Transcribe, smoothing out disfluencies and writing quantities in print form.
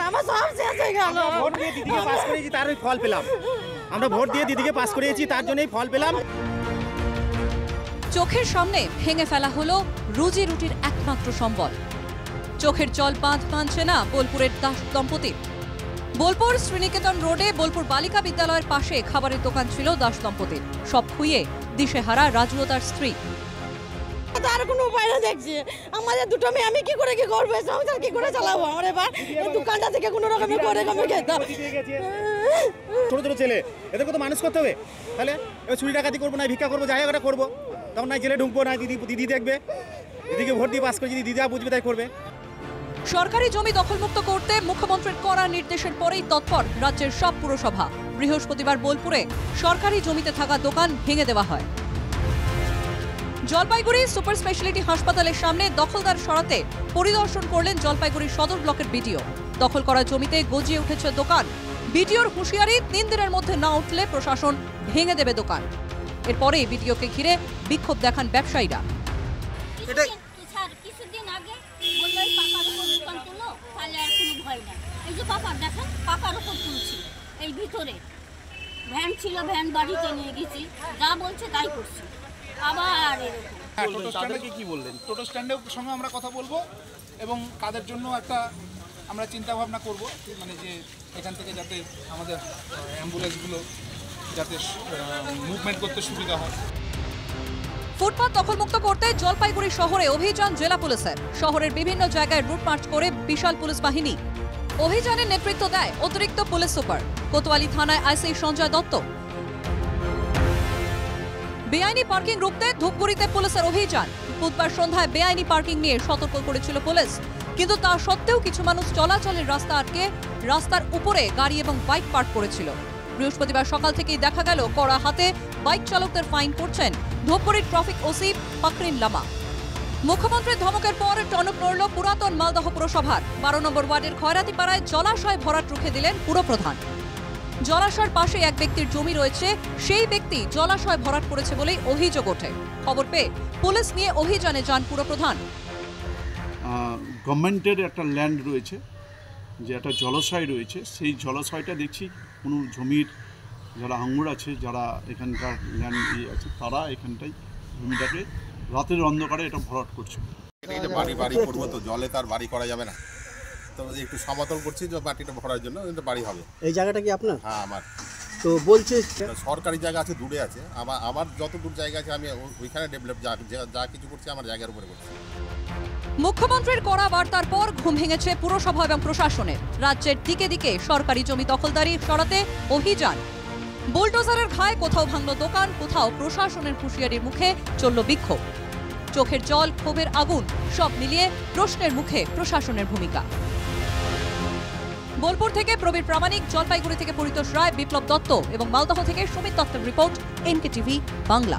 আমার সব শেষ হয়ে গেল। ভোট দিয়ে দিদিকে পাস করিয়েছি, তার ফল পেলাম। আমরা ভোট দিয়ে দিদিকে পাস করিয়েছি, তার জন্যই ফল পেলাম। চোখের সামনে ভেঙে ফেলা হলো রুজি রুটির একমাত্র সম্বল। চোখের জল বাঁধ মানছে না বোলপুরের দাস দম্পতির। বোলপুর শ্রীনিকেতন রোডে বোলপুর বালিকা বিদ্যালয়ের পাশে খাবারের দোকান ছিল দাস দম্পতির। সব খুইয়ে দিশেহারা রাজু ও তার স্ত্রী। তার কোনো উপায় না দেখছি। আমাদের দুটো মেয়ে, আমি কি করে কি করবো, সংসার কি করে চালাবো? আমার এবার এই দোকানটা থেকে কোনো রকমের করে খেতাম। ছোট ছোট ছেলে, এদেরকে তো মানুষ করতে হবে। তাহলে এবার চুরি ডাকাতি করবো না, ভিক্ষা করবো, যাই হোক একটা করবো। তখন না জেলে ঢুকবো না, দিদি দেখবে, দিদিকে ভোট দিয়ে পাস করে যদি দিদা বুঝবে তাই করবে। সরকারি জমি দখলমুক্ত করতে মুখ্যমন্ত্রীর কড়া নির্দেশের পরেই তৎপর রাজ্যের সব পুরসভা। বৃহস্পতিবার বোলপুরে সরকারি জমিতে থাকা দোকান ভেঙে দেওয়া হয়। জলপাইগুড়ি সুপার স্পেশালিটি হাসপাতালের সামনে দখলদার সরাতে পরিদর্শন করলেন জলপাইগুড়ি সদর ব্লকের বিডিও। দখল করা জমিতে গজিয়ে উঠেছে দোকান। বিডিওর হুঁশিয়ারি, 3 দিনের মধ্যে না উঠলে প্রশাসন ভেঙে দেবে দোকান। এরপরে বিডিওকে ঘিরে বিক্ষোভ দেখান ব্যবসায়ীরা। কিছুদিন আগে বললো এই পাকার উপর দোকান তুলো, তাহলে আর কোনো ভয় নাই। এই যে পাকার দেখেন, পাকার উপর তুলছি। এই ভিতরে ভ্যান ছিল, ভ্যান বাড়িতে নিয়ে গেছি, যা বলছে তাই করছি। আবার টোটো স্ট্যান্ডে কি বললেন? টোটো স্ট্যান্ডের সঙ্গে আমরা কথা বলবো এবং তাদের জন্য একটা আমরা চিন্তা ভাবনা করব, মানে যে এখান থেকে যাতে আমাদের অ্যাম্বুলেন্সগুলো যাতে মুভমেন্ট করতে সুবিধা হয়। ফুটপাত দখলমুক্ত করতে জলপাইগুড়ি শহরে অভিযান জেলা পুলিশের। শহরের বিভিন্ন জায়গায় রুট মার্চ করে বিশাল পুলিশ বাহিনী। অভিযানের নেতৃত্ব দেয় অতিরিক্ত পুলিশ সুপার। কোতোয়ালি থানায় আইসি সঞ্জয় দত্ত। বেআইনি পার্কিং রুখতে ধূপগুড়িতে পুলিশের অভিযান। বুধবার সন্ধ্যায় বেআইনি পার্কিং নিয়ে সতর্ক করেছিল পুলিশ, কিন্তু তা সত্ত্বেও কিছু মানুষ চলাচলের রাস্তা আটকে রাস্তার উপরে গাড়ি এবং বাইক পার্ক করেছিল। বৃহস্পতিবার সকাল থেকেই দেখা গেল কড়া হাতে বাইক চালকদের ফাইন করছেন ধূপগুড়ির ট্রাফিক ওসি পাকরিন লামা। মুখ্যমন্ত্রীর ধমকের পর টনক নড়ল পুরাতন মালদহ পুরসভার। 12 নম্বর ওয়ার্ডের খয়রাতিপাড়ায় জলাশয় ভরাট রুখে দিলেন পুরপ্রধান। জলাশয়ের পাশে এক ব্যক্তির জমি রয়েছে, সেই ব্যক্তি জলাশয় ভরাট করেছে বলেই অভিযোগ ওঠে। খবর পেয়ে পুলিশ নিয়ে অভিযানে যান পুরপ্রধান। গভর্নমেন্টের একটা ল্যান্ড রয়েছে, যে একটা জলাশয় রয়েছে, সেই জলাশয়টা দেখছি কোনো জমির যারা আঙুর আছে, যারা এখানকার ল্যান্ড আছে, তারা এখানটায় জমিটাকে রাতের অন্ধকারে এটা ভরাট করছে। বাড়ি করবো তো, জলে তার বাড়ি করা যাবে না, তো একটু সমতল করছি যে মাটিটা ভরার জন্য, কিন্তু বাড়ি হবে। এই জায়গাটা কি আপনার? হ্যাঁ আমার। তো বলছে সরকারি জায়গা আছে, দূরে আছে। আমার যত দূর জায়গা আছে আমি ওইখানে ডেভেলপ যা কিছু করছি আমার জায়গার উপরে করছি। মুখ্যমন্ত্রীর কড়া বার্তার পর ঘুম ভেঙেছে পুরসভা এবং প্রশাসনের। রাজ্যের দিকে দিকে সরকারি জমি দখলদারি সরাতে অভিযান। বুলডোজারের ঘায়ে কোথাও ভাঙল দোকান, কোথাও প্রশাসনের হুঁশিয়ারির মুখে চলল বিক্ষোভ। চোখের জল, ক্ষোভের আগুন, সব মিলিয়ে প্রশ্নের মুখে প্রশাসনের ভূমিকা। বোলপুর থেকে প্রবীর প্রামাণিক, জলপাইগুড়ি থেকে পরিতোষ রায়, বিপ্লব দত্ত এবং মালদহ থেকে সুমিত দত্তের রিপোর্ট, NK TV বাংলা।